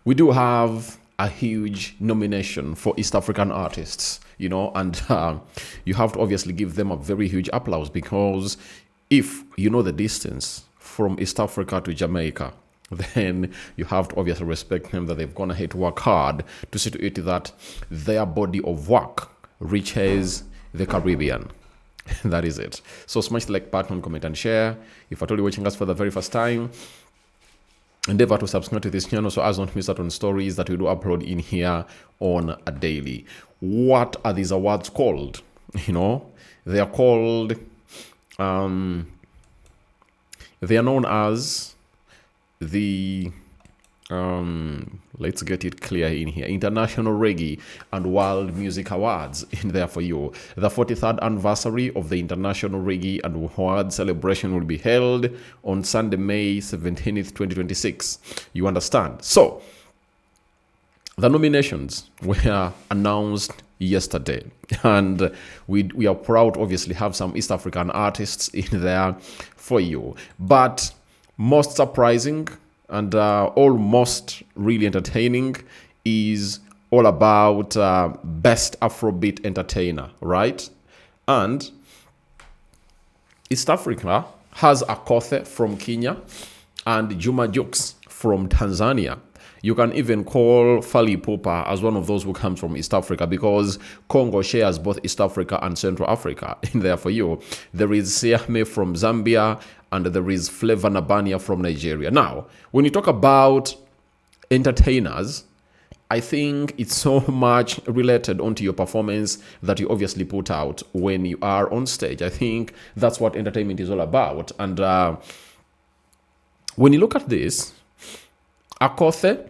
we do have a huge nomination for East African artists, and you have to obviously give them a very huge applause, because if you know the distance from East Africa to Jamaica, then you have to obviously respect them, that they've gone ahead to work hard to see to it that their body of work reaches the Caribbean. That is it. So smash the like button, comment and share. If at all you're watching us for the very first time, endeavor to subscribe to this channel so as not miss out on stories that we do upload in here on a daily. What are these awards called? They are called they are known as the let's get it clear in here, International Reggae and World Music Awards in there for you. The 43rd anniversary of the International Reggae and World celebration will be held on Sunday, May 17th, 2026. You understand? So the nominations were announced yesterday, and we are proud to obviously have some East African artists in there for you. But most surprising and almost really entertaining is all about Best Afrobeat Entertainer, right? And East Africa has Akothe from Kenya and Juma Jux from Tanzania. You can even call Fally Ipupa as one of those who comes from East Africa, because Congo shares both East Africa and Central Africa in there for you. There is Siame from Zambia, and there is Flavor Nabania from Nigeria. Now, when you talk about entertainers, I think it's so much related onto your performance that you obviously put out when you are on stage. I think that's what entertainment is all about. And when you look at this, Akothe,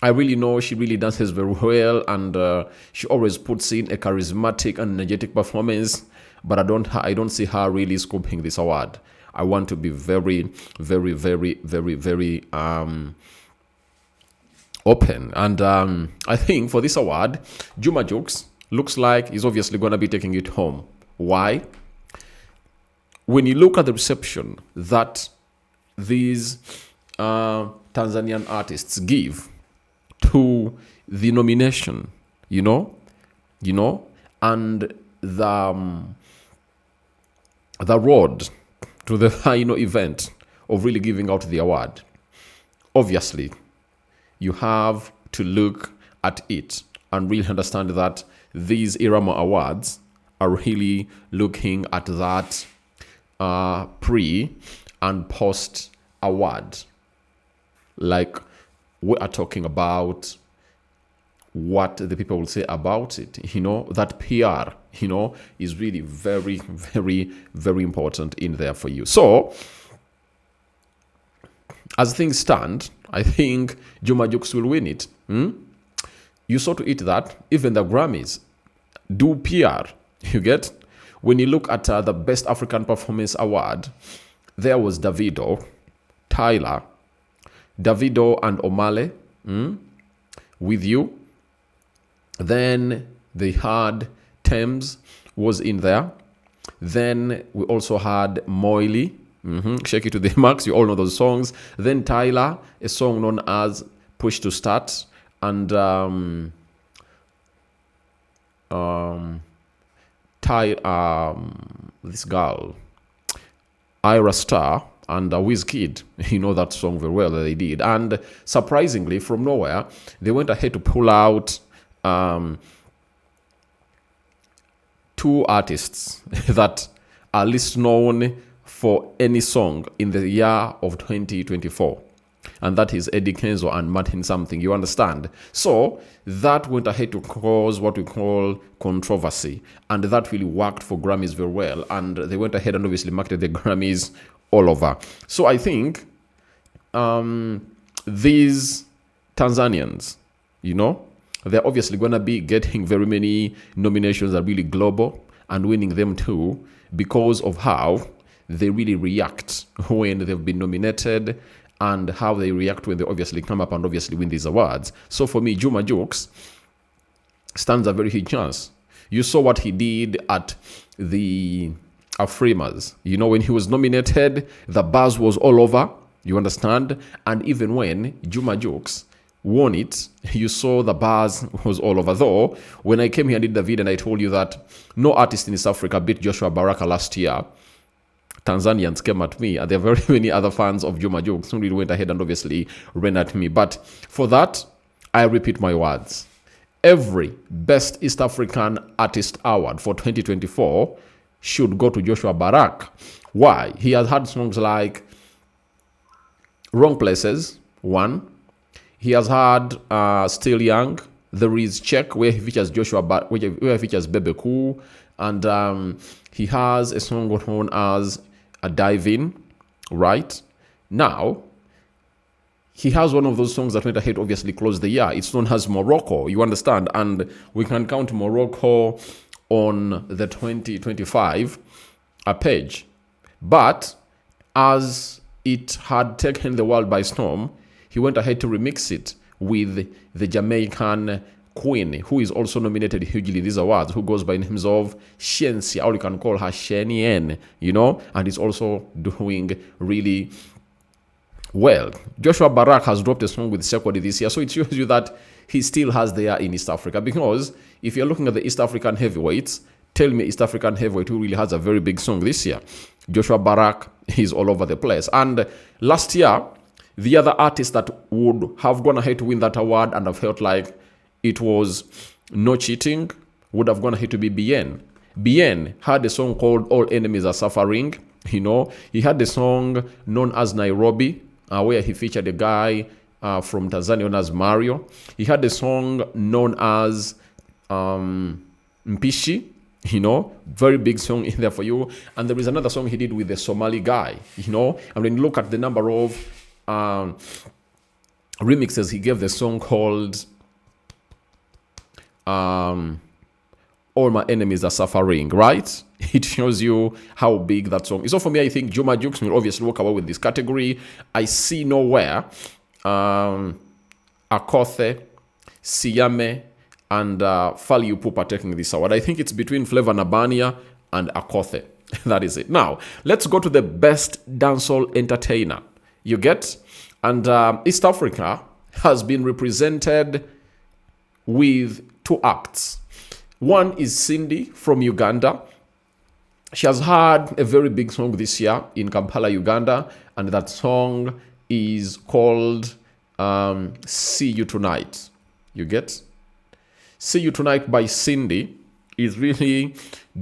I really know she really dances very well, and she always puts in a charismatic and energetic performance, but I don't see her really scooping this award. I want to be very, very, very, very, very open. And I think for this award, Juma Jux looks like he's obviously going to be taking it home. Why? When you look at the reception that these Tanzanian artists give to the nomination, and the road to the final event of really giving out the award, obviously you have to look at it and really understand that these Irama Awards are really looking at that pre and post award. Like, we are talking about what the people will say about it. That PR, is really very, very, very important in there for you. So, as things stand, I think Juma Jux will win it. You saw to it that even the Grammys do PR. You get? When you look at the Best African Performance Award, there was Davido, Tyler, Davido and Omale, With You. Then they had Thames was in there. Then we also had Moily, Shake It to the Max. You all know those songs. Then Tyler, a song known as Push to Start. And this girl, Ira Star, and Wizkid, that song very well that they did. And surprisingly, from nowhere, they went ahead to pull out two artists that are least known for any song in the year of 2024. And that is Eddie Kenzo and Martin Something. You understand? So that went ahead to cause what we call controversy. And that really worked for Grammys very well. And they went ahead and obviously marketed the Grammys all over. So I think these Tanzanians, they're obviously going to be getting very many nominations that are really global and winning them too, because of how they really react when they've been nominated and how they react when they obviously come up and obviously win these awards. So for me, Juma Jux stands a very huge chance. You saw what he did at the Afrimas. When he was nominated, the buzz was all over. You understand? And even when Juma Jux won it, you saw the buzz was all over. Though, when I came here and did the video and I told you that no artist in East Africa beat Joshua Baraka last year, Tanzanians came at me, and there are very many other fans of Juma Jux who really went ahead and obviously ran at me. But for that, I repeat my words. Every Best East African Artist Award for 2024 should go to Joshua Baraka. Why? He has had songs like Wrong Places, one. He has had Still Young. There is Check, where he features where he features Bebe Cool, and he has a song known as a Dive In. Right now, he has one of those songs that went ahead, obviously closed the year. It's known as Morocco. You understand, and we can count Morocco on the 2025 page. But as it had taken the world by storm, he went ahead to remix it with the Jamaican queen, who is also nominated hugely in these awards, who goes by names of Shensia, or you can call her Shenien, and is also doing really well. Joshua Baraka has dropped a song with Sekwadi this year, so it shows you that he still has the air in East Africa. Because if you're looking at the East African heavyweights, tell me East African heavyweight who really has a very big song this year. Joshua Baraka is all over the place. And last year, the other artist that would have gone ahead to win that award and have felt like it was no cheating would have gone ahead to be Bien. Bien had a song called All Enemies Are Suffering. He had the song known as Nairobi, where he featured a guy from Tanzania known as Mario. He had a song known as Mpishi, very big song in there for you. And there is another song he did with the Somali guy, and when you look at the number of remixes he gave, the song called All My Enemies Are Suffering, right? It shows you how big that song is. So for me, I think Juma Jux will obviously walk away with this category. I see nowhere Akothe, Siame, and Fally Ipupa taking this award. I think it's between Flavor Nabania and Akothe. That is it. Now, let's go to the Best Dancehall Entertainer. You get? And East Africa has been represented with two acts. One is Cindy from Uganda. She has had a very big song this year in Kampala, Uganda, and that song is called See You Tonight. You get? See You Tonight by Cindy is really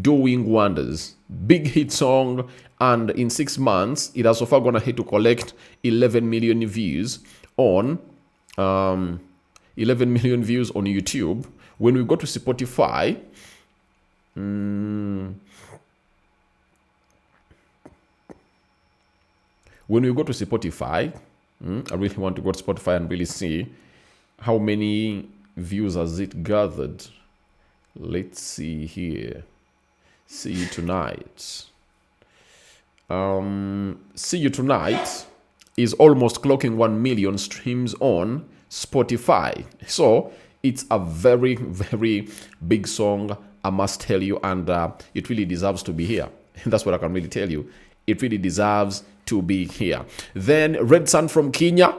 doing wonders. Big hit song, and in 6 months, it has so far gone ahead to collect 11 million views on 11 million views on YouTube. When we go to Spotify, when we go to Spotify, I really want to go to Spotify and really see how many views has it gathered. Let's see here. See You Tonight. See You Tonight is almost clocking 1 million streams on Spotify. So it's a very, very big song, I must tell you, and it really deserves to be here. That's what I can really tell you. It really deserves to be here. Then Red Sun from Kenya.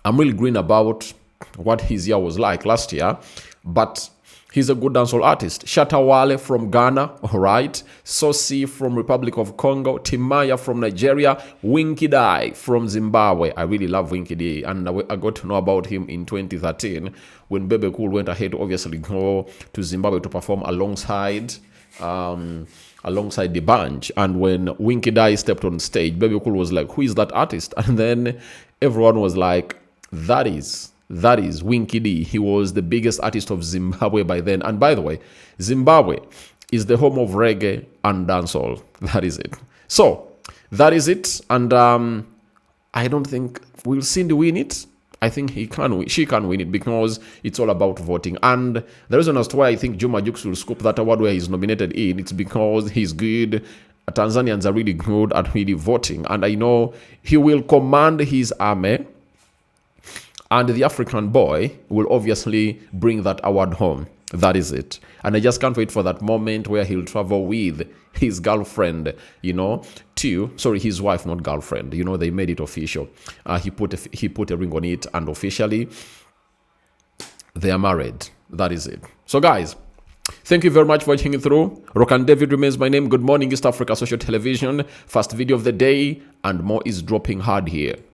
I'm really green about what his year was like last year, but he's a good dancehall artist. Shatta Wale from Ghana, all right. Sosi from Republic of Congo. Timaya from Nigeria. Winky Dai from Zimbabwe. I really love Winky Dai, and I got to know about him in 2013 when Bebe Cool went ahead to obviously go to Zimbabwe to perform alongside the bunch. And when Winky Dai stepped on stage, Bebe Cool was like, "Who is that artist?" And then everyone was like, That is Winky D. He was the biggest artist of Zimbabwe by then. And by the way, Zimbabwe is the home of reggae and dancehall. That is it. So, that is it. And I don't think, will Cindy win it? I think she can win it because it's all about voting. And the reason as to why I think Juma Jux will scoop that award where he's nominated in, it's because he's good. Tanzanians are really good at really voting. And I know he will command his army. And the African boy will obviously bring that award home. That is it. And I just can't wait for that moment where he'll travel with his girlfriend, his wife, not girlfriend. They made it official. He put a ring on it, and officially they are married. That is it. So guys, thank you very much for watching it through. Rokan David remains my name. Good morning, East Africa Social Television. First video of the day, and more is dropping hard here.